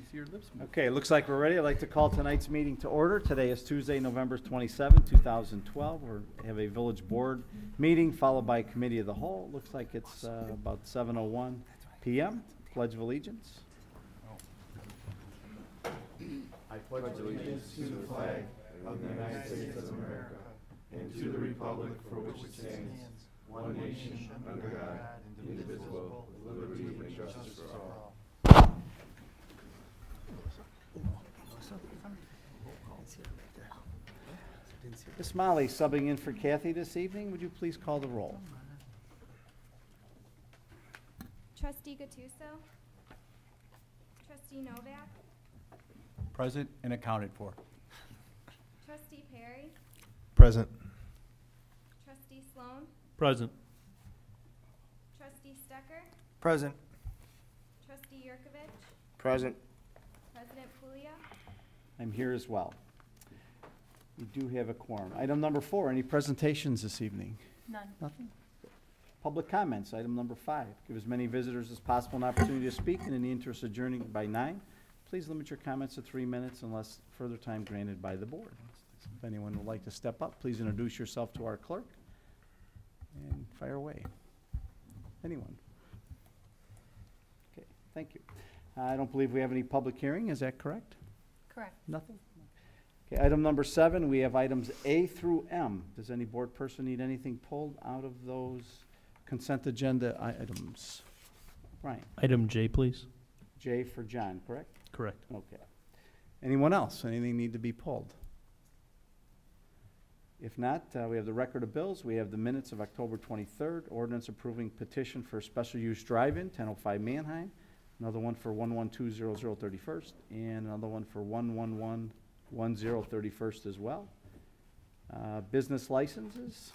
see your lips move. Okay, it looks like we're ready. I'd like to call tonight's meeting to order. Today is Tuesday, November 27, 2012. We have a village board meeting followed by committee of the whole. Looks like it's about 7:01 p.m. Pledge of Allegiance. I pledge allegiance to the flag of the United States of America and to the republic for which it stands, one nation, under God, indivisible, with liberty and justice for all. Ms. Molly, subbing in for Kathy this evening. Would you please call the roll? Trustee Gattuso. Trustee Novak. Present and accounted for. Trustee Perry. Present. Trustee Sloan. Present. Trustee Stecker. Present. Trustee Yurkovich. Present. President Pulia. I'm here as well. We do have a quorum. Item number 4, any presentations this evening? None. Nothing? Public comments, item number 5. Give as many visitors as possible an opportunity to speak, and in the interest of adjourning by 9, please limit your comments to 3 minutes unless further time granted by the board. If anyone would like to step up, please introduce yourself to our clerk and fire away. Anyone? Okay, thank you. I don't believe we have any public hearing, is that correct? Correct. Nothing? Okay, item number 7, we have items A through M. Does any board person need anything pulled out of those consent agenda items? Brian? Item J, please. J for John, correct? Correct. Okay. Anyone else? Anything need to be pulled? If not, we have the record of bills. We have the minutes of October 23rd, ordinance approving petition for special use drive-in, 1005 Manheim, another one for 11200 31st, and another one for 11110 31st as well. Business licenses,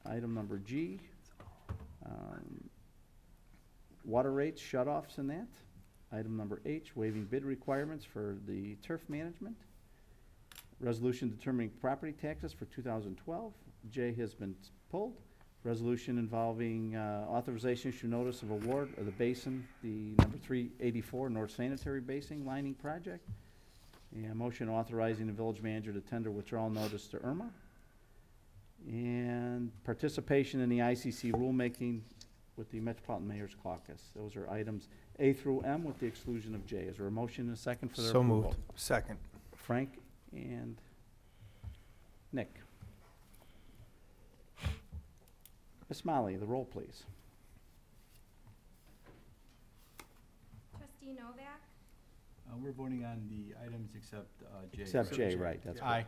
item number G. Water rates, shutoffs and that. Item number H, waiving bid requirements for the turf management. Resolution determining property taxes for 2012. J has been pulled. Resolution involving authorization issue notice of award of the basin, the number 384 North Sanitary Basin lining project. And motion authorizing the village manager to tender withdrawal notice to Irma. And participation in the ICC rulemaking with the Metropolitan Mayor's Caucus. Those are items A through M with the exclusion of J. Is there a motion and a second for their So approval? moved. Second. Frank and Nick. Ms. Molly, the roll, please. Trustee Novak. We're voting on the items except J. Except J, right, that's Aye.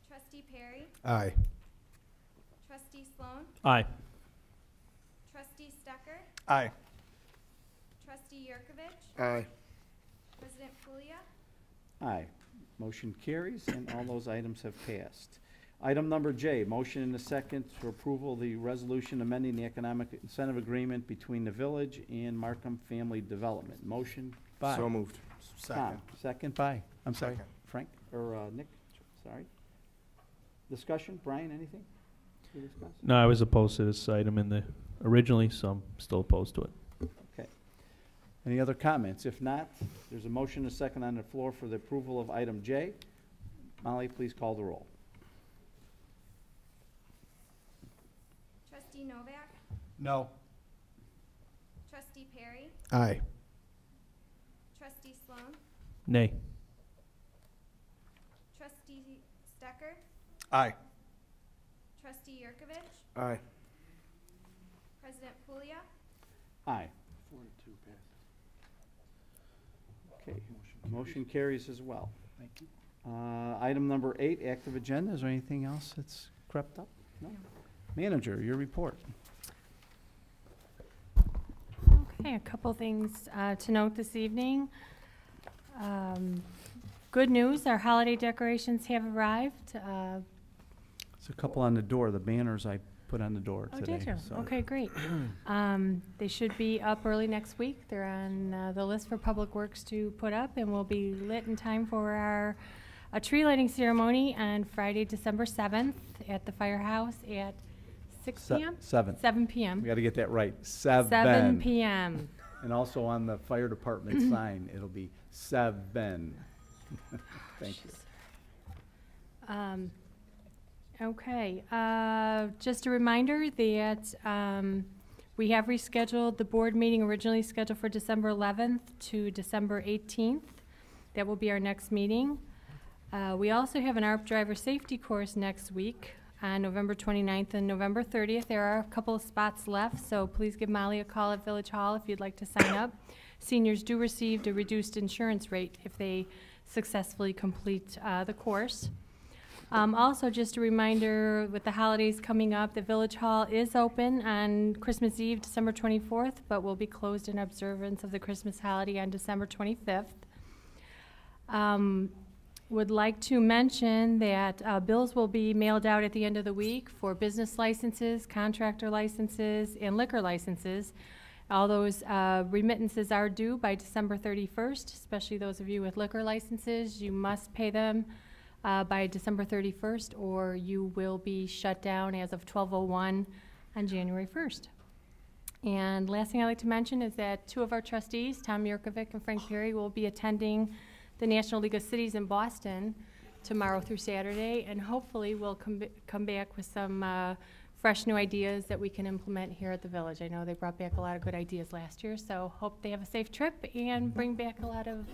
Trustee Perry. Aye. Trustee Sloan. Aye. Trustee Stecker. Aye. Trustee Yurkovich. Aye. President Pulia. Aye. Motion carries, and all those items have passed. Item number J, motion and a second for approval of the resolution amending the economic incentive agreement between the village and Markham Family Development. Motion by So moved. Tom. Second by, I'm sorry, Second. Frank, or Nick, sorry. Discussion, Brian, anything to discuss? No, I was opposed to this item originally, so I'm still opposed to it. Okay. Any other comments? If not, there's a motion and a second on the floor for the approval of item J. Molly, please call the roll. Trustee Novak. No. Trustee Perry. Aye. Trustee Sloan. Nay. Trustee Stecker. Aye. Trustee Yurkovich. Aye. President Pulia. Aye. 4-2 passes. Okay. Motion carries as well. Thank you. Item number 8, active agenda. Is there anything else that's crept up? No? Manager, your report. Okay, a couple things to note this evening. Good news, our holiday decorations have arrived. There's a couple on the door, the banners I put on the door Oh, today. did you? so- Okay, great. They should be up early next week. They're on the list for Public Works to put up and will be lit in time for a tree lighting ceremony on Friday, December 7th at the firehouse at 6 p.m.? 7. 7 p.m. We got to get that right. 7. 7 p.m. And also on the fire department sign, it'll be 7. Thank you. Okay, just a reminder that we have rescheduled the board meeting originally scheduled for December 11th to December 18th. That will be our next meeting. We also have an ARP driver safety course next week on November 29th and November 30th. There are a couple of spots left, so please give Molly a call at Village Hall if you'd like to sign up. Seniors do receive a reduced insurance rate if they successfully complete the course. Also, just a reminder, with the holidays coming up, the Village Hall is open on Christmas Eve, December 24th, but will be closed in observance of the Christmas holiday on December 25th. Would like to mention that bills will be mailed out at the end of the week for business licenses, contractor licenses, and liquor licenses. All those remittances are due by December 31st, especially those of you with liquor licenses. You must pay them by December 31st, or you will be shut down as of 12/01 on January 1st. And last thing I'd like to mention is that 2 of our trustees, Tom Yurkovic and Frank Perry, will be attending the National League of Cities in Boston tomorrow through Saturday, and hopefully we'll come back with some fresh new ideas that we can implement here at the Village. I know they brought back a lot of good ideas last year, so hope they have a safe trip and bring back a lot of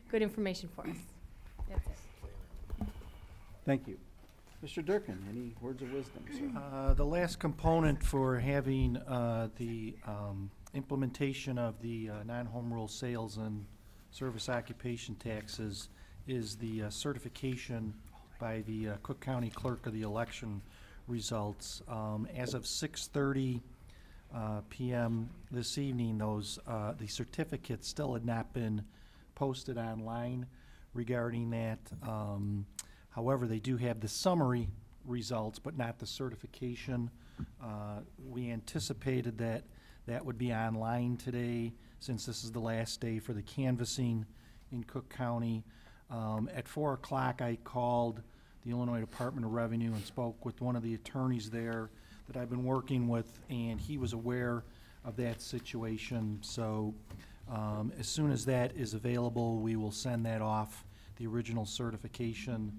good information for us. That's it. Thank you. Mr. Durkin, any words of wisdom, sir? The last component for having the implementation of the non-home rule sales and service occupation taxes is the certification by the Cook County Clerk of the election results. As of 6:30 p.m. this evening, the certificates still had not been posted online regarding that. However, they do have the summary results, but not the certification. We anticipated that that would be online today, since this is the last day for the canvassing in Cook County. At 4 o'clock, I called the Illinois Department of Revenue and spoke with one of the attorneys there that I've been working with, and he was aware of that situation. So as soon as that is available, we will send that off, the original certification,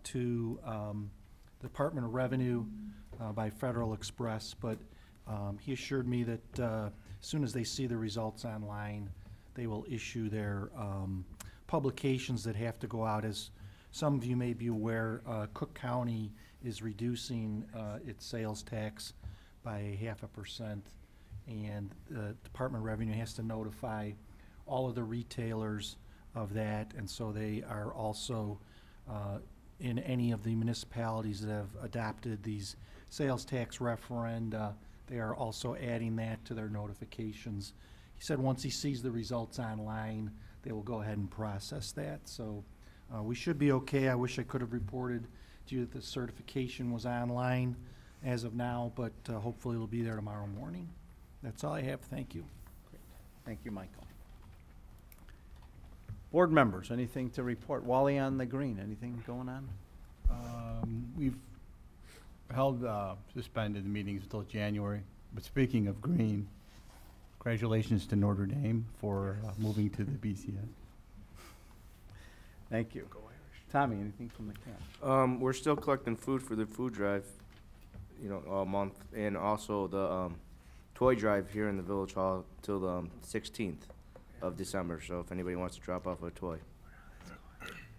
to the Department of Revenue by Federal Express. But he assured me that as soon as they see the results online, they will issue their publications that have to go out. As some of you may be aware, Cook County is reducing its sales tax by 0.5%, and the Department of Revenue has to notify all of the retailers of that, and so they are also in any of the municipalities that have adopted these sales tax referenda, they are also adding that to their notifications. He said once he sees the results online, they will go ahead and process that. So we should be okay. I wish I could have reported to you that the certification was online as of now, but hopefully it'll be there tomorrow morning. That's all I have. Thank you. Great. Thank you, Michael. Board members, anything to report? Wally on the green, anything going on? We've held suspended meetings until January. But speaking of green, congratulations to Notre Dame for moving to the BCS. Thank you. Tommy, anything from the camp? We're still collecting food for the food drive, all month, and also the toy drive here in the Village Hall till the 16th of December. So if anybody wants to drop off a toy.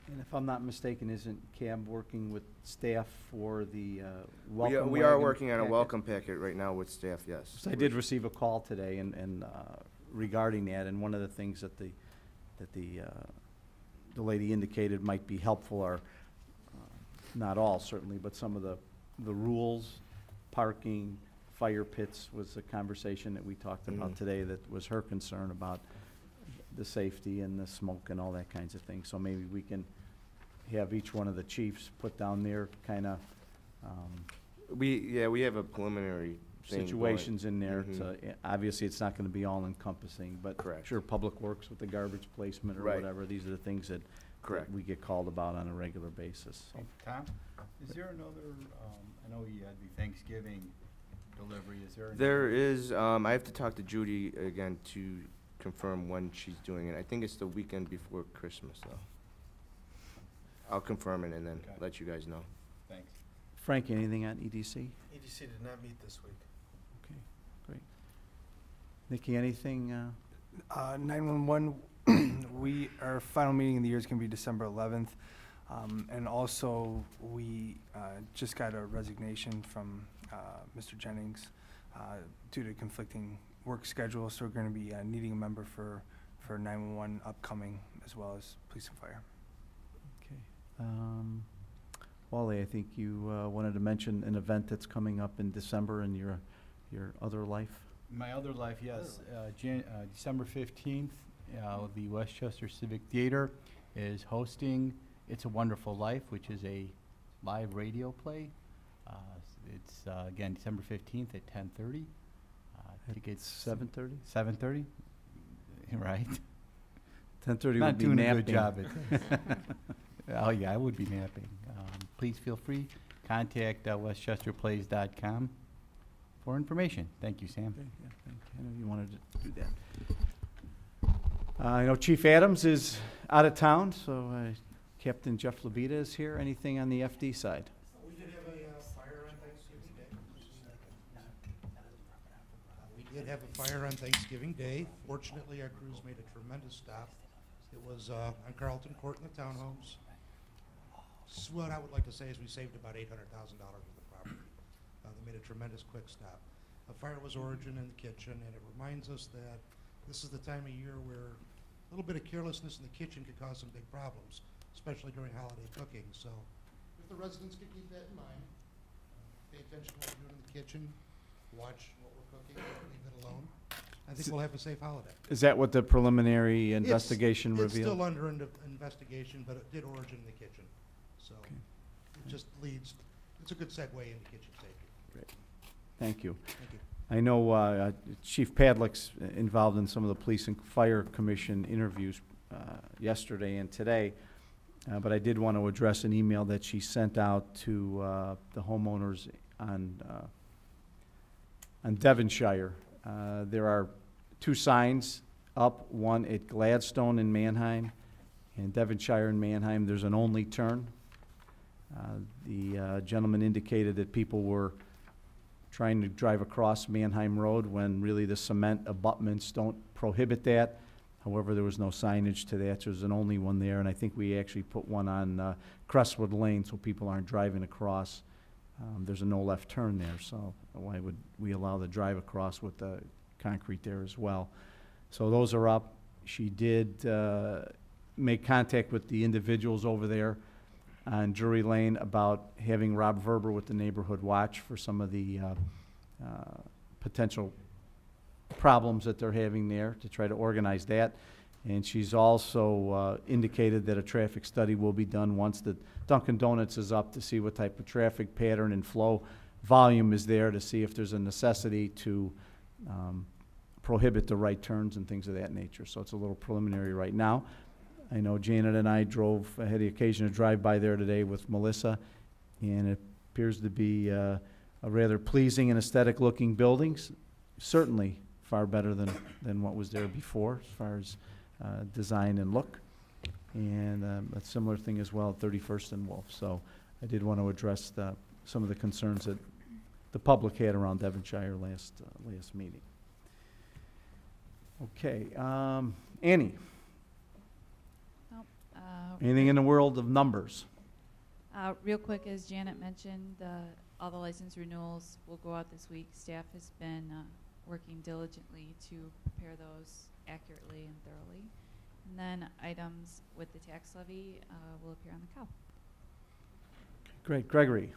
And if I'm not mistaken, isn't CAB working with staff for the welcome We are wagon working on a packet? welcome packet right now with staff, yes. So I did receive a call today and regarding that, and one of the things that the lady indicated might be helpful are, not all certainly, but some of the rules, parking, fire pits was a conversation that we talked about today that was her concern about the safety and the smoke and all that kinds of things. So maybe we can have each one of the chiefs put down their kind of We have a preliminary thing situations in there. Mhm. To, obviously, it's not going to be all encompassing, but Correct. sure, Public Works with the garbage placement or Right. whatever. These are the things that Correct. we get called about on a regular basis. So. Tom, is there another, I know you had the Thanksgiving delivery, is there? There is, I have to talk to Judy again to confirm when she's doing it. I think it's the weekend before Christmas, though. I'll confirm it and then Okay. let you guys know. Thanks. Frank, anything on EDC? EDC did not meet this week. Okay, great. Nikki, anything? 911, our final meeting of the year is going to be December 11th. And also, we just got a resignation from Mr. Jennings due to conflicting work schedules. So we're going to be needing a member for 911 upcoming, as well as police and fire. Okay. Wally, I think you wanted to mention an event that's coming up in December in your other life. My other life, yes. December 15th, the Westchester Civic Theater is hosting It's a Wonderful Life, which is a live radio play. It's, again, December 15th at 10:30. Tickets 7:30? 7:30? Right. 10:30 Not would be doing napping. a good job at this. Oh, yeah, I would be napping. Please feel free, contact westchesterplays.com for information. Thank you, Sam. Okay, yeah, thank you. I know you wanted to do that. I know Chief Adams is out of town, so Captain Jeff Levita is here. Anything on the FD side? We did have a fire on Thanksgiving Day. We did have a fire on Thanksgiving Day. Fortunately, our crews made a tremendous stop. It was on Carlton Court in the townhomes. What I would like to say is we saved about $800,000 worth of property. They made a tremendous quick stop. A fire was origin in the kitchen, and it reminds us that this is the time of year where a little bit of carelessness in the kitchen could cause some big problems, especially during holiday cooking. So if the residents could keep that in mind, pay attention to what we're doing in the kitchen, watch what we're cooking, leave it alone, I think we'll have a safe holiday. Is that what the preliminary investigation It's revealed? still under investigation, but it did origin in the kitchen. So Okay. it just leads, it's a good segue into kitchen safety. Great. Thank you. Thank you. I know Chief Padlock's involved in some of the Police and Fire Commission interviews yesterday and today, but I did want to address an email that she sent out to the homeowners on Devonshire. There are two signs up, one at Gladstone in Manheim, and Devonshire in Manheim. There's an only turn. The gentleman indicated that people were trying to drive across Manheim Road when really the cement abutments don't prohibit that. However, there was no signage to that, so there's an only one there, and I think we actually put one on Crestwood Lane so people aren't driving across. There's a no left turn there, so why would we allow the drive across with the concrete there as well? So those are up. She did make contact with the individuals over there on Drury Lane about having Rob Verber with the Neighborhood Watch for some of the potential problems that they're having there to try to organize that. And she's also indicated that a traffic study will be done once the Dunkin' Donuts is up to see what type of traffic pattern and flow volume is there, to see if there's a necessity to prohibit the right turns and things of that nature. So it's a little preliminary right now. I know Janet and I had the occasion to drive by there today with Melissa, and it appears to be a rather pleasing and aesthetic-looking buildings. Certainly far better than what was there before as far as design and look. And a similar thing as well at 31st and Wolf. So I did want to address some of the concerns that the public had around Devonshire last meeting. Okay, Annie. Anything in the world of numbers? Real quick, as Janet mentioned, all the license renewals will go out this week. Staff has been working diligently to prepare those accurately and thoroughly. And then items with the tax levy will appear on the cow. Great. Gregory.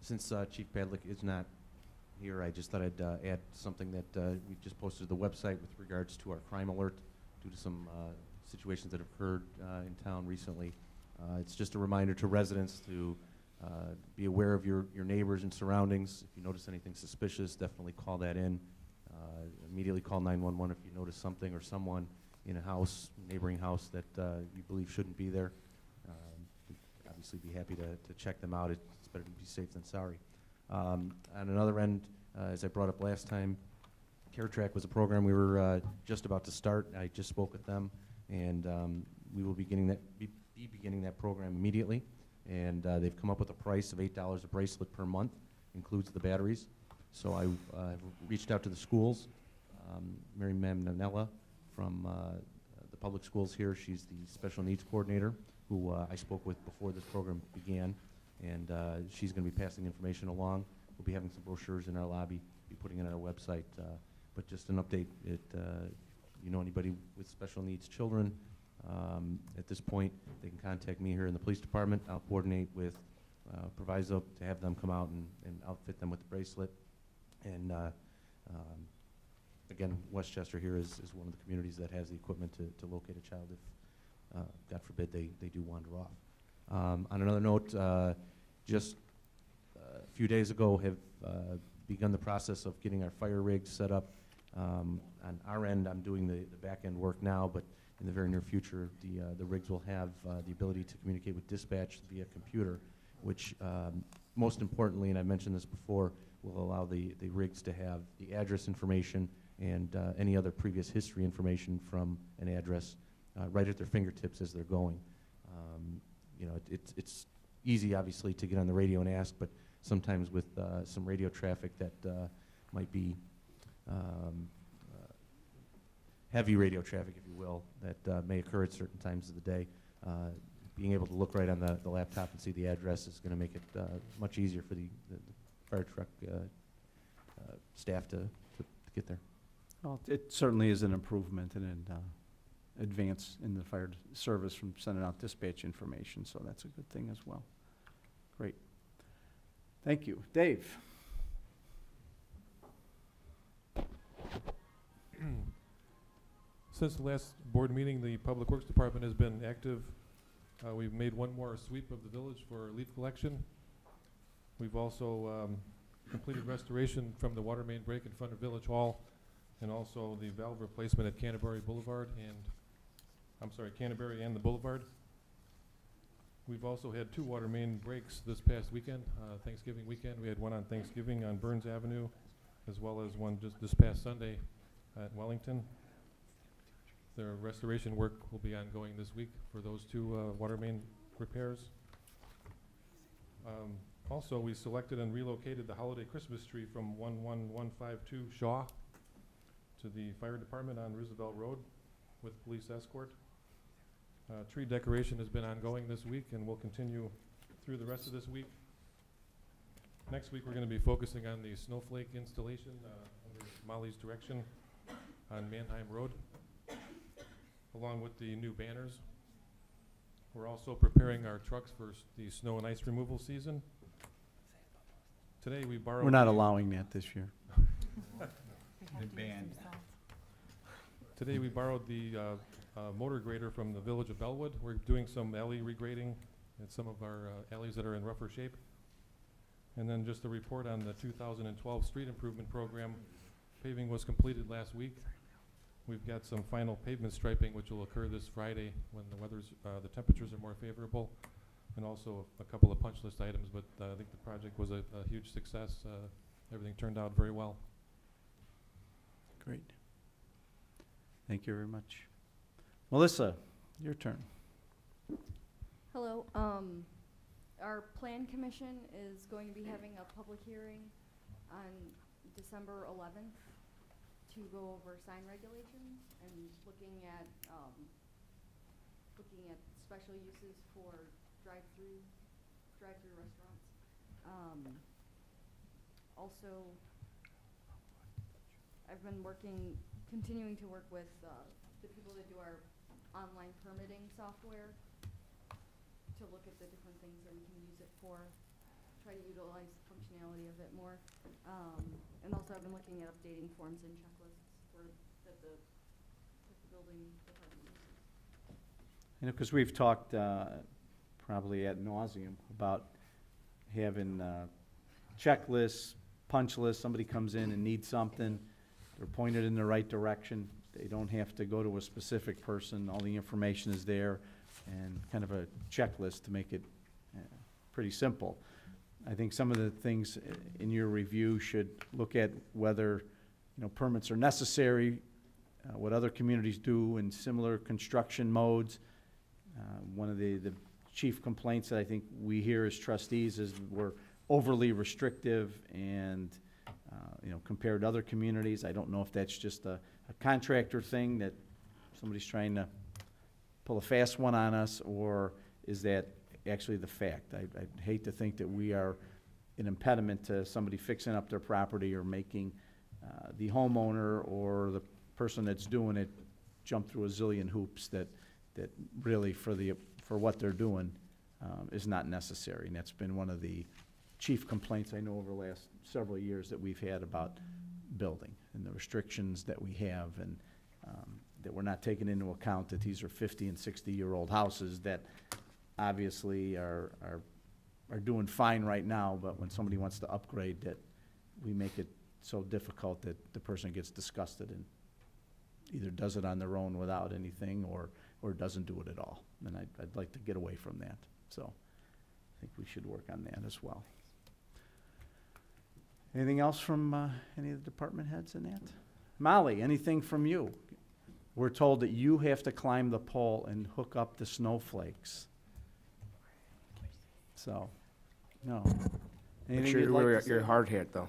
Since Chief Padlock is not here, I just thought I'd add something that we just posted to the website with regards to our crime alert due to some situations that have occurred in town recently. It's just a reminder to residents to be aware of your neighbors and surroundings. If you notice anything suspicious, definitely call that in. Immediately call 911 if you notice something or someone in a house, neighboring house that you believe shouldn't be there. obviously be happy to check them out. It's better to be safe than sorry. On another end, as I brought up last time, CareTrack was a program we were just about to start. I just spoke with them, and we will be beginning that program immediately. And they've come up with a price of $8 a bracelet per month, includes the batteries. So I've reached out to the schools. Mary Mamnanella from the public schools here, she's the special needs coordinator who I spoke with before this program began, and she's going to be passing information along. We'll be having some brochures in our lobby, be putting it on our website. But just an update, you know anybody with special needs children, at this point, they can contact me here in the police department. I'll coordinate with Proviso to have them come out and outfit them with the bracelet. And again, Westchester here is one of the communities that has the equipment to locate a child if, God forbid, they do wander off. On another note, just a few days ago have begun the process of getting our fire rigs set up. On our end, I'm doing the back end work now, but in the very near future, the rigs will have the ability to communicate with dispatch via computer, which most importantly, and I mentioned this before, will allow the rigs to have the address information and any other previous history information from an address right at their fingertips as they're going. You know, it's easy, obviously, to get on the radio and ask, but sometimes with some radio traffic that might be heavy radio traffic, if you will, that may occur at certain times of the day, being able to look right on the laptop and see the address is going to make it much easier for the fire truck staff to get there. Well, it certainly is an improvement and an advance in the fire service from sending out dispatch information, so that's a good thing as well. Great. Thank you. Dave? Since the last board meeting, the Public Works Department has been active. We've made one more sweep of the village for leaf collection. We've also completed restoration from the water main break in front of Village Hall, and also the valve replacement at Canterbury Boulevard and, Canterbury and the Boulevard. We've also had 2 water main breaks this past weekend, Thanksgiving weekend. We had one on Thanksgiving on Burns Avenue, as well as one just this past Sunday at Wellington. The restoration work will be ongoing this week for those 2 water main repairs. Also, we selected and relocated the holiday Christmas tree from 11152 Shaw to the fire department on Roosevelt Road with police escort. Tree decoration has been ongoing this week and will continue through the rest of this week. Next week, we're going to be focusing on the snowflake installation under Molly's direction on Mannheim Road, along with the new banners. We're also preparing our trucks for the snow and ice removal season. Today we borrowed... We're not allowing that this year. The band. Today we borrowed the motor grader from the village of Bellwood. We're doing some alley regrading at some of our alleys that are in rougher shape. And then just a report on the 2012 street improvement program. Paving was completed last week. We've got some final pavement striping which will occur this Friday when the temperatures are more favorable, and also a couple of punch list items, but I think the project was a huge success. Everything turned out very well. Great. Thank you very much. Melissa, your turn. Hello. Our Plan Commission is going to be having a public hearing on December 11th to go over sign regulations and looking at special uses for drive-through restaurants. Also, I've been continuing to work with the people that do our online permitting software to look at the different things that we can use it for, try to utilize the functionality of it more. And also I've been looking at updating forms and checklists that the building department uses. You know, because we've talked probably ad nauseum about having checklists, punch lists. Somebody comes in and needs something, they're pointed in the right direction. They don't have to go to a specific person. All the information is there, and kind of a checklist to make it pretty simple. I think some of the things in your review should look at whether, permits are necessary, what other communities do in similar construction modes. One of the chief complaints that I think we hear as trustees is we're overly restrictive and, compared to other communities. I don't know if that's just a contractor thing that somebody's trying to pull a fast one on us, or is that actually the fact? I'd hate to think that we are an impediment to somebody fixing up their property or making the homeowner or the person that's doing it jump through a zillion hoops that really for what they're doing is not necessary. And that's been one of the chief complaints I know over the last several years that we've had about building and the restrictions that we have, and that we're not taking into account that these are 50 and 60-year-old houses that obviously are doing fine right now, but when somebody wants to upgrade, that we make it so difficult that the person gets disgusted and either does it on their own without anything or doesn't do it at all. And I'd like to get away from that. So I think we should work on that as well. Anything else from any of the department heads in that? Molly, anything from you? We're told that you have to climb the pole and hook up the snowflakes. So, no. Make Anything sure you'd like to say? you're hard hit though.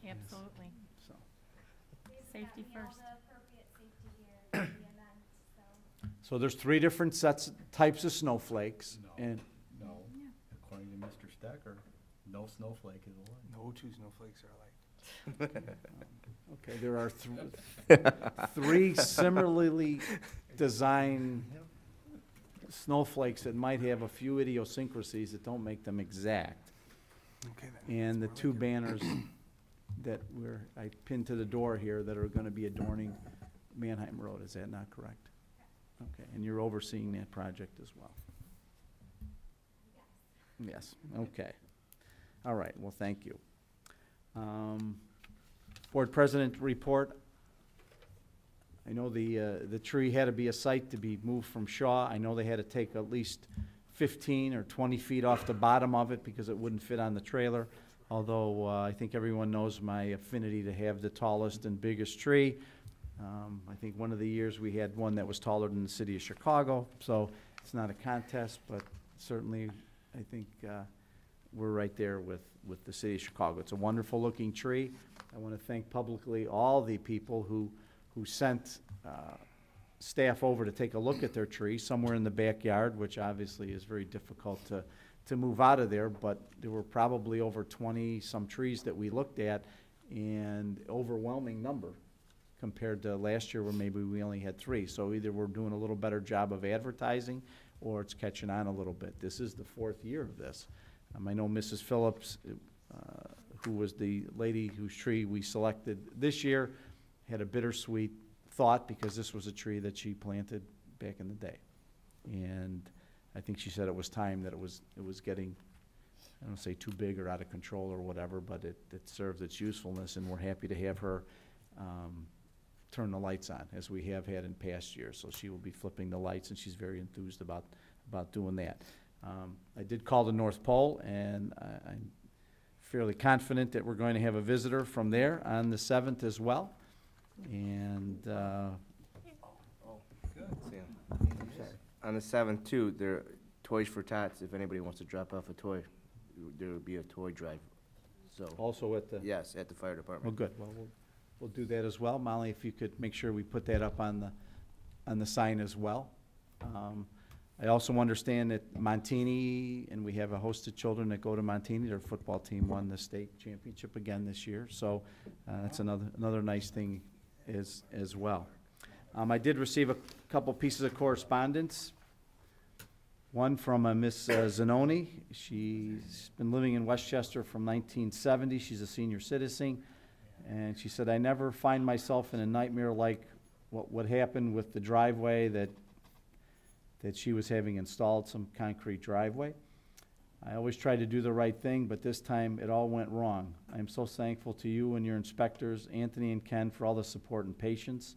Absolutely. So, Safety All first. the appropriate safety gear for the event, so. so there's 3 different types of snowflakes, and No, according to Mr. Stecker, no snowflake is allowed. No two snowflakes are alike. okay, there are 3 similarly designed snowflakes that might have a few idiosyncrasies that don't make them exact. Okay, then. And the 2 banners that I pinned to the door here that are going to be adorning Manheim Road. Is that not correct? Okay, and you're overseeing that project as well? Yes, okay. All right, well, thank you. Board President report. I know the tree had to be a site to be moved from Shaw. I know they had to take at least 15 or 20 feet off the bottom of it because it wouldn't fit on the trailer. Although I think everyone knows my affinity to have the tallest and biggest tree. I think one of the years we had one that was taller than the city of Chicago. So it's not a contest, but certainly I think we're right there with the city of Chicago. It's a wonderful looking tree. I want to thank publicly all the people who sent staff over to take a look at their tree somewhere in the backyard, which obviously is very difficult to move out of there, but there were probably over 20-some trees that we looked at, and overwhelming number compared to last year where maybe we only had 3. So either we're doing a little better job of advertising or it's catching on a little bit. This is the 4th year of this. I know Mrs. Phillips, who was the lady whose tree we selected this year, had a bittersweet thought because this was a tree that she planted back in the day. And I think she said it was time that it was getting, I don't say too big or out of control or whatever, but it served its usefulness, and we're happy to have her turn the lights on, as we have had in past years. So she will be flipping the lights, and she's very enthused about doing that. I did call the North Pole, and I'm fairly confident that we're going to have a visitor from there on the 7th as well. And On the 7th too, there are Toys for Tots. If anybody wants to drop off a toy, there will be a toy drive. So also at the... yes, at the fire department. Well, good. Well, we'll do that as well. Molly, if you could make sure we put that up on the sign as well. I also understand that Montini, and we have a host of children that go to Montini, their football team won the state championship again this year. So that's another nice thing as well. I did receive a couple pieces of correspondence. One from Miss Zanoni. She's been living in Westchester from 1970. She's a senior citizen. And she said, I never find myself in a nightmare like what happened with the driveway that she was having installed, some concrete driveway. I always try to do the right thing, but this time it all went wrong. I am so thankful to you and your inspectors, Anthony and Ken, for all the support and patience.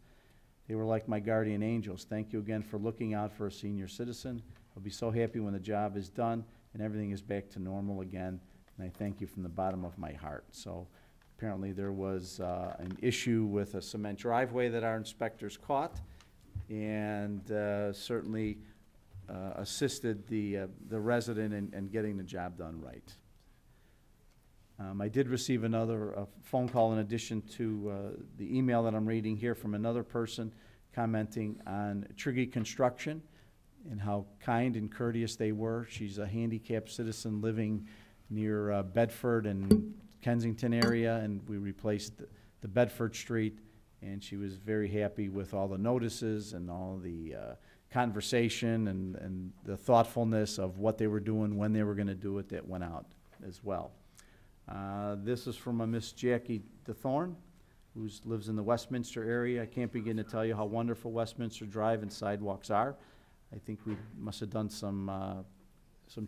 They were like my guardian angels. Thank you again for looking out for a senior citizen. I'll be so happy when the job is done and everything is back to normal again, and I thank you from the bottom of my heart. So apparently there was an issue with a cement driveway that our inspectors caught, and certainly assisted the resident in getting the job done right. I did receive another phone call in addition to the email that I'm reading here from another person commenting on Triggy Construction and how kind and courteous they were. She's a handicapped citizen living near Bedford and Kensington area, and we replaced the Bedford Street, and she was very happy with all the notices and all the conversation and the thoughtfulness of what they were doing, when they were going to do it, that went out as well. This is from a Miss Jackie DeThorne, who lives in the Westminster area. I can't begin to tell you how wonderful Westminster Drive and sidewalks are. I think we must have done some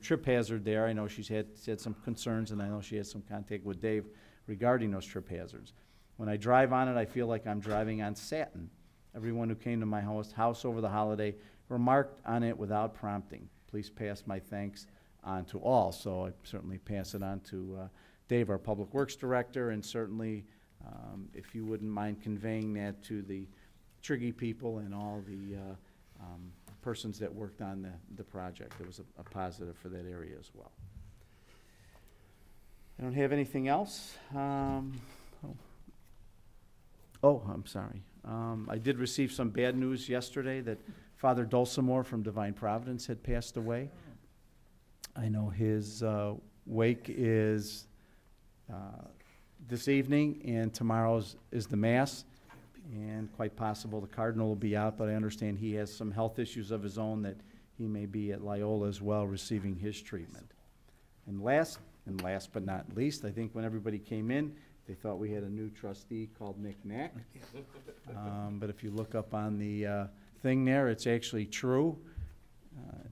trip hazard there. I know she had some concerns, and I know she had some contact with Dave regarding those trip hazards. When I drive on it, I feel like I'm driving on satin. Everyone who came to my house over the holiday remarked on it without prompting. Please pass my thanks on to all. So I certainly pass it on to Dave, our Public Works Director, and certainly if you wouldn't mind conveying that to the Triggy people and all the persons that worked on the project. It was a positive for that area as well. I don't have anything else. I'm sorry. I did receive some bad news yesterday that Father Dulcimore from Divine Providence had passed away. I know his wake is this evening, and tomorrow is the Mass, and quite possible the Cardinal will be out, but I understand he has some health issues of his own that he may be at Loyola as well receiving his treatment. And last but not least, I think when everybody came in, they thought we had a new trustee called Nick Knack. But if you look up on the thing there, it's actually true.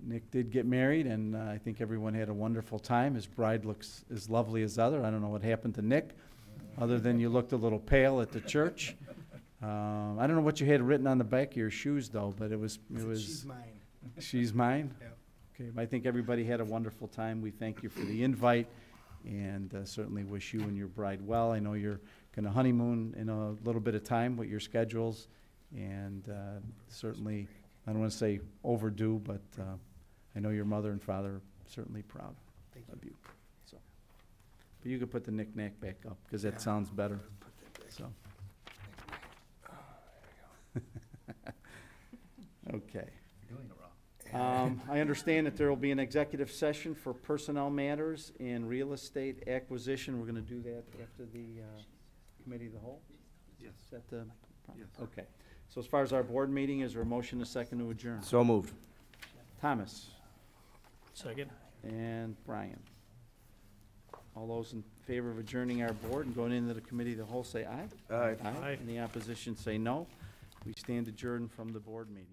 Nick did get married, and I think everyone had a wonderful time. His bride looks as lovely as ever. I don't know what happened to Nick, other than you looked a little pale at the church. I don't know what you had written on the back of your shoes, though, but it was. She's mine. She's mine? Yep. Okay, I think everybody had a wonderful time. We thank you for the invite, and certainly wish you and your bride well. I know you're going to honeymoon in a little bit of time with your schedules, and certainly, I don't want to say overdue, but I know your mother and father are certainly proud of you. So, but you could put the knick-knack back up, because that sounds better. So. Okay. I understand that there will be an executive session for personnel matters and real estate acquisition. We're going to do that after the committee of the whole? Yes. Is that the? Yes. Okay. So as far as our board meeting, is there a motion and a second to adjourn? So moved. Thomas Second. and Brian. All those in favor of adjourning our board and going into the committee of the whole say aye. Aye. Aye. Any opposition say no. We stand adjourned from the board meeting.